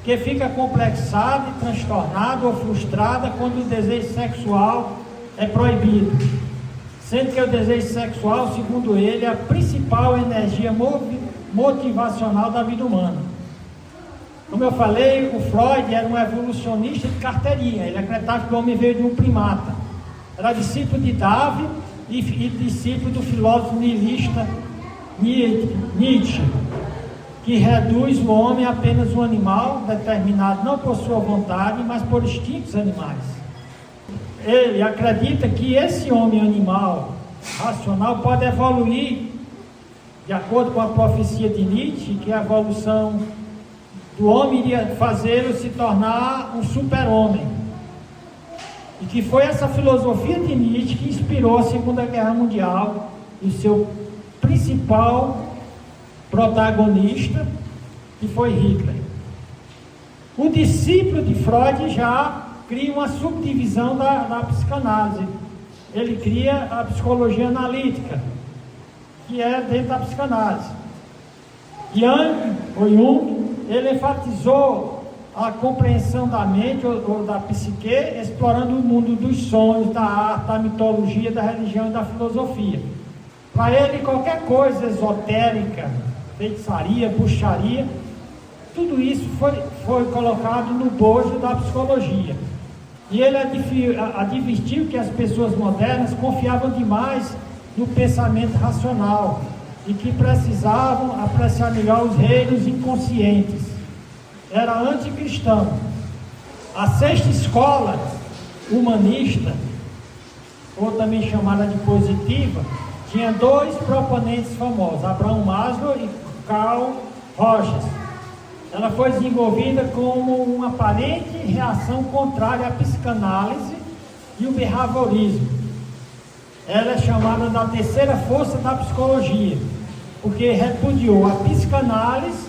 que fica complexado e transtornado ou frustrada quando o desejo sexual é proibido, sendo que o desejo sexual, segundo ele, é a principal energia motivacional da vida humana. Como eu falei, o Freud era um evolucionista de carteirinha, ele acreditava que o homem veio de um primata, era discípulo de Darwin e discípulo do filósofo nihilista Nietzsche, que reduz o homem a apenas um animal determinado não por sua vontade, mas por instintos animais. Ele acredita que esse homem animal racional pode evoluir, de acordo com a profecia de Nietzsche, que a evolução do homem iria fazê-lo se tornar um super-homem. E que foi essa filosofia de Nietzsche que inspirou a Segunda Guerra Mundial, e o seu principal protagonista, que foi Hitler. O discípulo de Freud já cria uma subdivisão da psicanálise. Ele cria a psicologia analítica, que é dentro da psicanálise. Jung, ele enfatizou a compreensão da mente ou da psique, explorando o mundo dos sonhos, da arte, da mitologia, da religião e da filosofia. Para ele, qualquer coisa esotérica, feitiçaria, bruxaria, tudo isso foi colocado no bojo da psicologia. E ele advertiu que as pessoas modernas confiavam demais no pensamento racional e que precisavam apreciar melhor os reinos inconscientes. Era anticristão. A sexta escola humanista, ou também chamada de positiva, tinha dois proponentes famosos, Abraham Maslow e Carl Rogers. Ela foi desenvolvida como uma aparente reação contrária à psicanálise e o behaviorismo. Ela é chamada da terceira força da psicologia, porque repudiou a psicanálise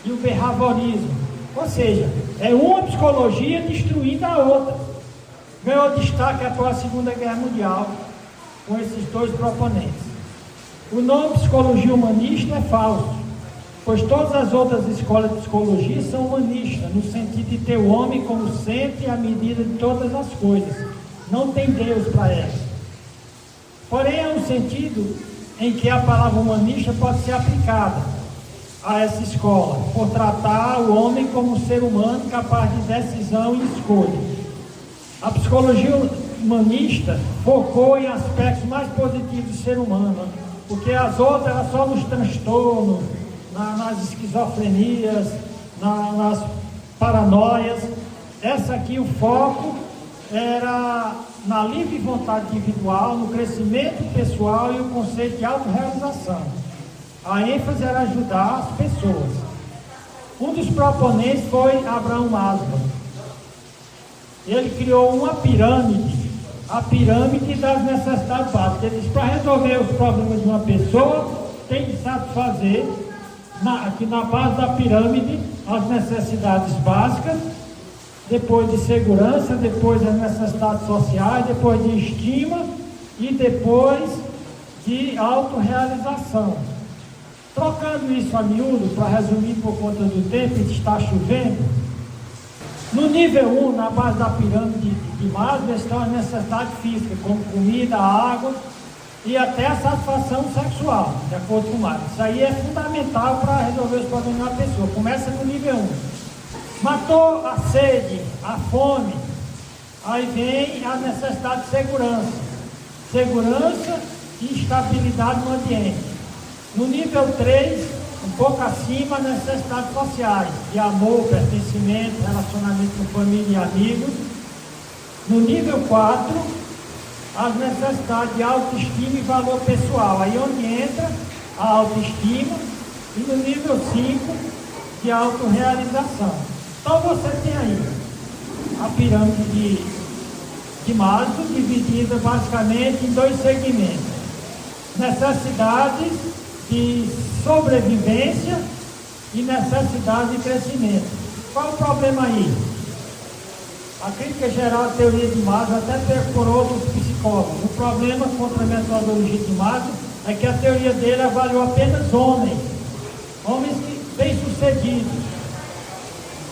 e o behaviorismo. Ou seja, é uma psicologia destruindo a outra. Ganhou destaque após a Segunda Guerra Mundial com esses dois proponentes. O nome psicologia humanista é falso, pois todas as outras escolas de psicologia são humanistas, no sentido de ter o homem como centro e a medida de todas as coisas. Não tem Deus para elas. Porém, há um sentido em que a palavra humanista pode ser aplicada a essa escola, por tratar o homem como um ser humano capaz de decisão e escolha. A psicologia humanista focou em aspectos mais positivos do ser humano, porque as outras eram só nos transtornos, nas esquizofrenias, nas paranoias. Essa aqui, o foco era na livre vontade individual, no crescimento pessoal e o conceito de autorrealização. A ênfase era ajudar as pessoas. Um dos proponentes foi Abraham Maslow. Ele criou uma pirâmide, a pirâmide das necessidades básicas. Ele disse, para resolver os problemas de uma pessoa, tem que satisfazer, aqui na base da pirâmide, as necessidades básicas, depois de segurança, depois as necessidades sociais, depois de estima e depois de autorrealização. Trocando isso a miúdo, para resumir por conta do tempo, e está chovendo, no nível 1, na base da pirâmide de Maslow, estão as necessidades físicas, como comida, água, e até a satisfação sexual, de acordo com o Marcos. Isso aí é fundamental para resolver os problemas da pessoa. Começa no nível 1. Matou a sede, a fome, aí vem a necessidade de segurança. Segurança e estabilidade no ambiente. No nível 3, um pouco acima, as necessidades sociais, de amor, pertencimento, relacionamento com família e amigos. No nível 4, as necessidades de autoestima e valor pessoal. Aí onde entra a autoestima. E no nível 5, de autorrealização. Então você tem aí a pirâmide de Maslow, dividida basicamente em 2 segmentos: necessidades de sobrevivência e necessidade de crescimento. Qual o problema aí? A crítica geral da teoria de Maslow até percorrou outros psicólogos. O problema contra a metodologia de Maslow é que a teoria dele avaliou apenas homens bem-sucedidos.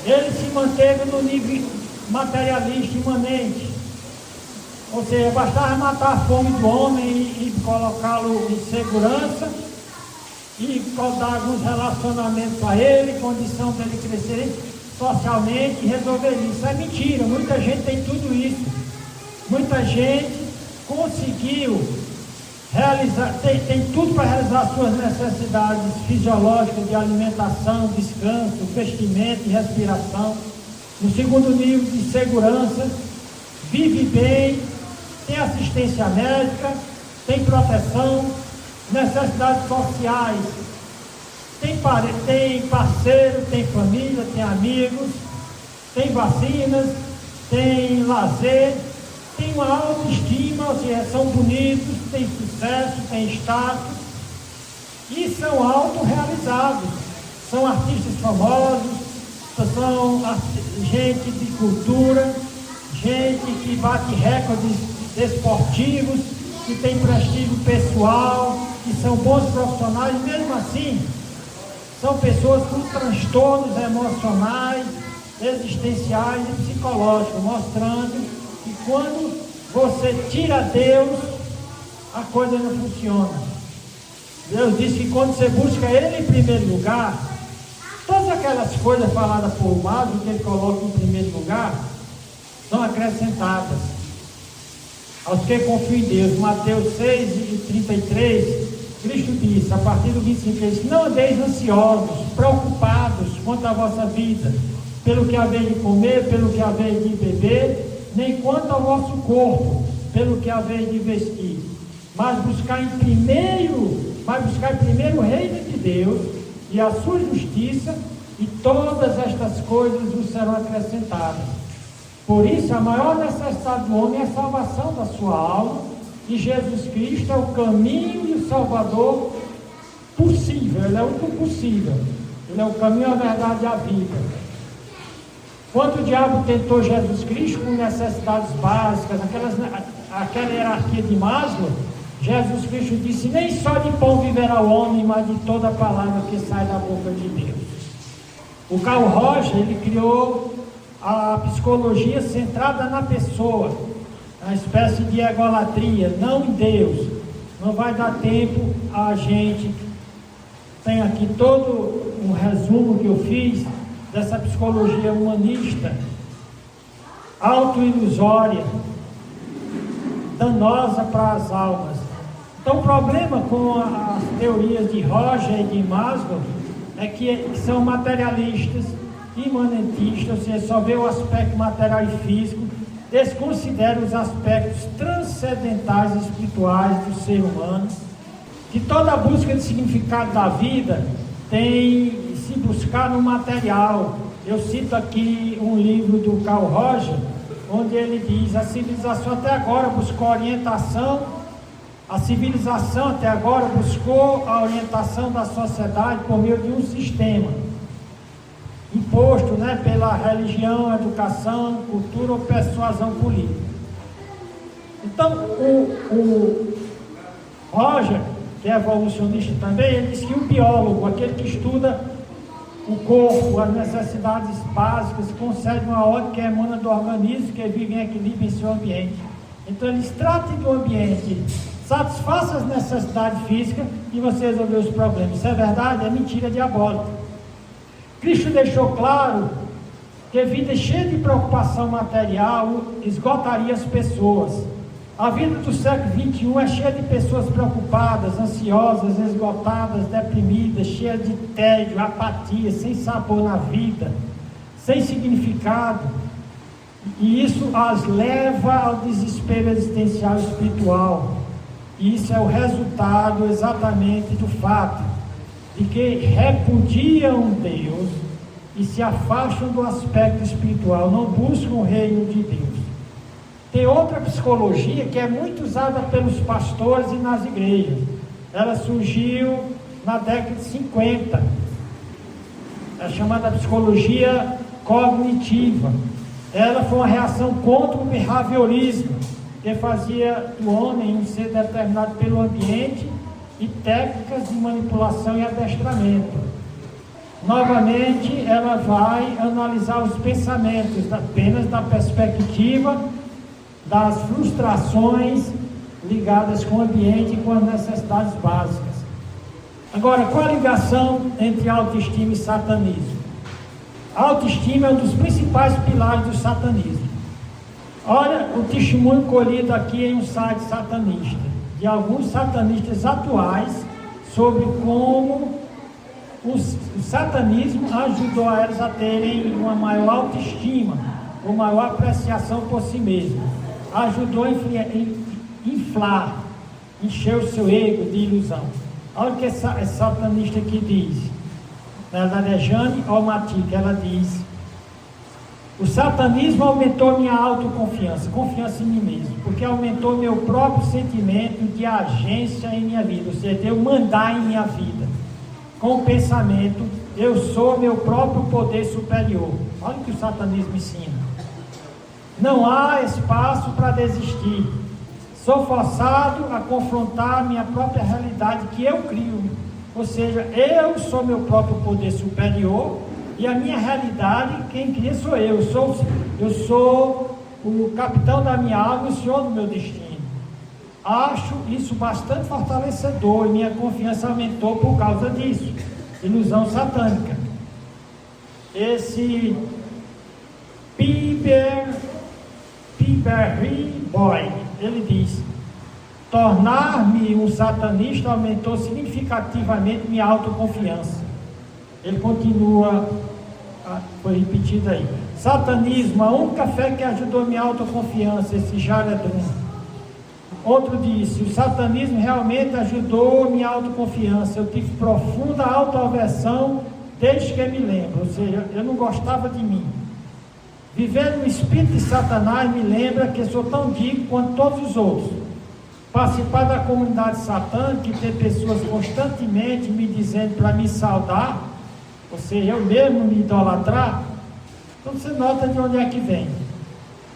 Ele se manteve no nível materialista imanente. Ou seja, bastava matar a fome do homem e colocá-lo em segurança e dar alguns relacionamentos a ele, condição dele crescer socialmente e resolver isso. Isso é mentira. Muita gente tem tudo isso. Muita gente conseguiu realizar, tem tudo para realizar suas necessidades fisiológicas de alimentação, descanso, vestimento e respiração. No segundo nível de segurança, vive bem, tem assistência médica, tem proteção, necessidades sociais, tem parceiro, tem família, tem amigos, tem vacinas, tem lazer, tem uma autoestima, ou seja, são bonitos, tem sucesso, tem status e são autorrealizados, são artistas famosos, são gente de cultura, gente que bate recordes esportivos, que tem prestígio pessoal, que são bons profissionais. Mesmo assim, são pessoas com transtornos emocionais, existenciais e psicológicos, mostrando que quando você tira Deus, a coisa não funciona. Deus disse que quando você busca Ele em primeiro lugar, todas aquelas coisas faladas por Maslow, que ele coloca em primeiro lugar, são acrescentadas aos que confiam em Deus. Mateus 6:33, Cristo disse, a partir do 25, ele disse: não andeis ansiosos, preocupados quanto à vossa vida, pelo que haveis de comer, pelo que haveis de beber, nem quanto ao vosso corpo, pelo que haveis de vestir. Mas buscar em primeiro o reino de Deus e a sua justiça, e todas estas coisas vos serão acrescentadas. Por isso, a maior necessidade do homem é a salvação da sua alma, e Jesus Cristo é o caminho e o Salvador possível. Ele é o único possível. Ele é o caminho, a verdade e a vida. Quando o diabo tentou Jesus Cristo com necessidades básicas, aquela hierarquia de Maslow, Jesus Cristo disse: nem só de pão viverá o homem, mas de toda a palavra que sai da boca de Deus. O Carl Rogers, ele criou a psicologia centrada na pessoa, uma espécie de egolatria, não em Deus. Não vai dar tempo a gente. Tem aqui todo um resumo que eu fiz dessa psicologia humanista, autoilusória, danosa para as almas. Então, o problema com as teorias de Roger e de Maslow é que são materialistas, imanentistas, ou seja, só vê o aspecto material e físico, desconsideram os aspectos transcendentais e espirituais do ser humano, que toda a busca de significado da vida tem se buscar no material. Eu cito aqui um livro do Carl Rogers, onde ele diz: a civilização até agora buscou orientação, a civilização até agora buscou a orientação da sociedade por meio de um sistema imposto, pela religião, educação, cultura ou persuasão política. Então, o Roger, que é evolucionista também, ele diz que o biólogo, aquele que estuda o corpo, as necessidades básicas, concede uma ordem que emana do organismo, que vive em equilíbrio em seu ambiente. Então, eles tratam do ambiente satisfaça as necessidades físicas e você resolveu os problemas. Isso é verdade? É mentira diabólica. Cristo deixou claro que a vida cheia de preocupação material esgotaria as pessoas. A vida do século XXI é cheia de pessoas preocupadas, ansiosas, esgotadas, deprimidas, cheias de tédio, apatia, sem sabor na vida, sem significado. E isso as leva ao desespero existencial espiritual. E isso é o resultado exatamente do fato de que repudiam Deus e se afastam do aspecto espiritual, não buscam o reino de Deus. Tem outra psicologia que é muito usada pelos pastores e nas igrejas. Ela surgiu na década de 50. É chamada psicologia cognitiva. Ela foi uma reação contra o behaviorismo, que fazia o homem ser determinado pelo ambiente e técnicas de manipulação e adestramento. Novamente, ela vai analisar os pensamentos apenas da perspectiva das frustrações ligadas com o ambiente e com as necessidades básicas. Agora, qual a ligação entre autoestima e satanismo? A autoestima é um dos principais pilares do satanismo. Olha o testemunho colhido aqui em um site satanista, de alguns satanistas atuais, sobre como o satanismo ajudou a eles a terem uma maior autoestima, uma maior apreciação por si mesmo. Ajudou a inflar, encher o seu ego de ilusão. Olha o que esse satanista aqui diz. Na verdade é Jane Almaty, que ela diz: o satanismo aumentou minha autoconfiança, confiança em mim mesmo, porque aumentou meu próprio sentimento de agência em minha vida, ou seja, de eu mandar em minha vida. Com o pensamento, eu sou meu próprio poder superior. Olha o que o satanismo ensina. Não há espaço para desistir. Sou forçado a confrontar minha própria realidade que eu crio. Ou seja, eu sou meu próprio poder superior e a minha realidade, quem cria sou eu. Eu sou o capitão da minha alma e o senhor do meu destino. Acho isso bastante fortalecedor e minha confiança aumentou por causa disso. Ilusão satânica. Esse Piberry Boy, ele diz: tornar-me um satanista aumentou significativamente minha autoconfiança. Ele continua, foi repetido aí: satanismo, a única fé que ajudou minha autoconfiança, esse Jaredrum. Outro disse: o satanismo realmente ajudou minha autoconfiança. Eu tive profunda autoaversão desde que me lembro, ou seja, eu não gostava de mim. Viver no espírito de Satanás me lembra que sou tão digno quanto todos os outros. Participar da comunidade satânica e ter pessoas constantemente me dizendo para me saudar, ou seja, eu mesmo me idolatrar. Então você nota de onde é que vem.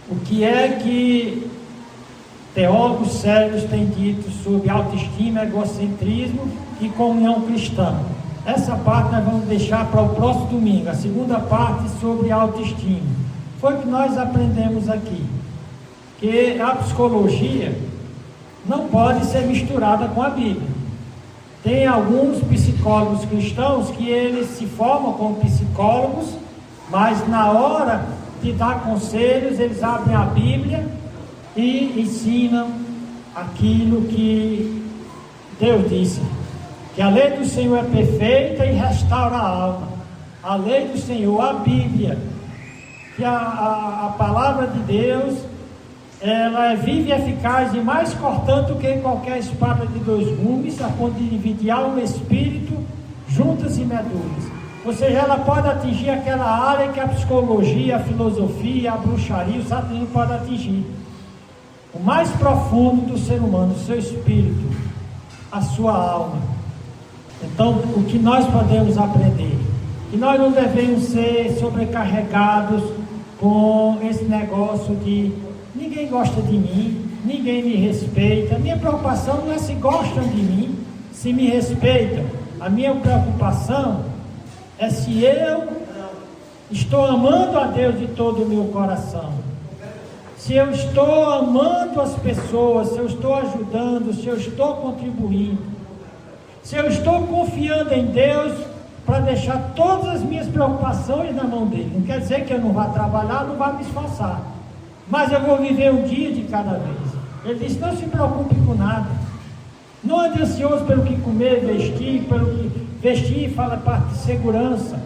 O que é que teólogos sérios têm dito sobre autoestima, egocentrismo e comunhão cristã? Essa parte nós vamos deixar para o próximo domingo. A segunda parte sobre autoestima. Foi o que nós aprendemos aqui, que a psicologia não pode ser misturada com a Bíblia. Tem alguns psicólogos cristãos que eles se formam como psicólogos, mas na hora de dar conselhos, eles abrem a Bíblia e ensinam aquilo que Deus disse, que a lei do Senhor é perfeita e restaura a alma. A lei do Senhor, a Bíblia, que a palavra de Deus, ela é viva e eficaz e mais cortante do que qualquer espada de dois gumes, a ponto de dividir alma e espírito, juntas e medulas. Ou seja, ela pode atingir aquela área que a psicologia, a filosofia, a bruxaria, o satanismo pode atingir. O mais profundo do ser humano, o seu espírito, a sua alma. Então, o que nós podemos aprender? Que nós não devemos ser sobrecarregados com esse negócio de ninguém gosta de mim, ninguém me respeita. Minha preocupação não é se gostam de mim, se me respeitam. A minha preocupação é se eu estou amando a Deus de todo o meu coração. se eu estou amando as pessoas, se eu estou ajudando, se eu estou contribuindo, se eu estou confiando em Deus para deixar todas as minhas preocupações na mão dele. Não quer dizer que eu não vá trabalhar, não vá me esforçar, mas eu vou viver um dia de cada vez. Ele disse: não se preocupe com nada, não ande ansioso pelo que comer, vestir, pelo que vestir fala parte de segurança,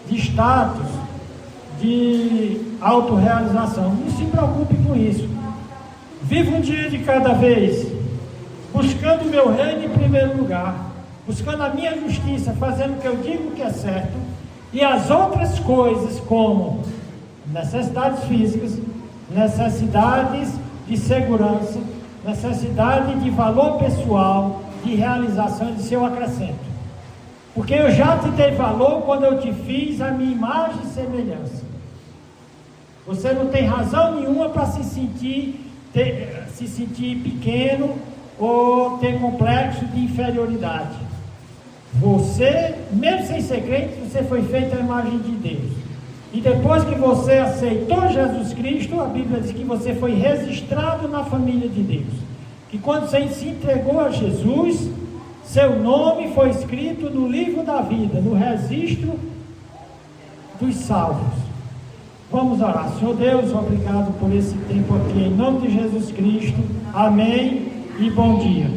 de status, de autorrealização. Não se preocupe com isso. Viva um dia de cada vez, buscando o meu reino em primeiro lugar, buscando a minha justiça, fazendo o que eu digo que é certo, e as outras coisas, como necessidades físicas, necessidades de segurança, necessidade de valor pessoal, de realização, de seu acrescento. Porque eu já te dei valor quando eu te fiz a minha imagem e semelhança. Você não tem razão nenhuma para se sentir pequeno ou ter complexo de inferioridade. Você, mesmo sem ser crente, você foi feito à imagem de Deus. E depois que você aceitou Jesus Cristo, a Bíblia diz que você foi registrado na família de Deus. Que quando você se entregou a Jesus, seu nome foi escrito no livro da vida, no registro dos salvos. Vamos orar. Senhor Deus, obrigado por esse tempo aqui, em nome de Jesus Cristo. Amém e bom dia.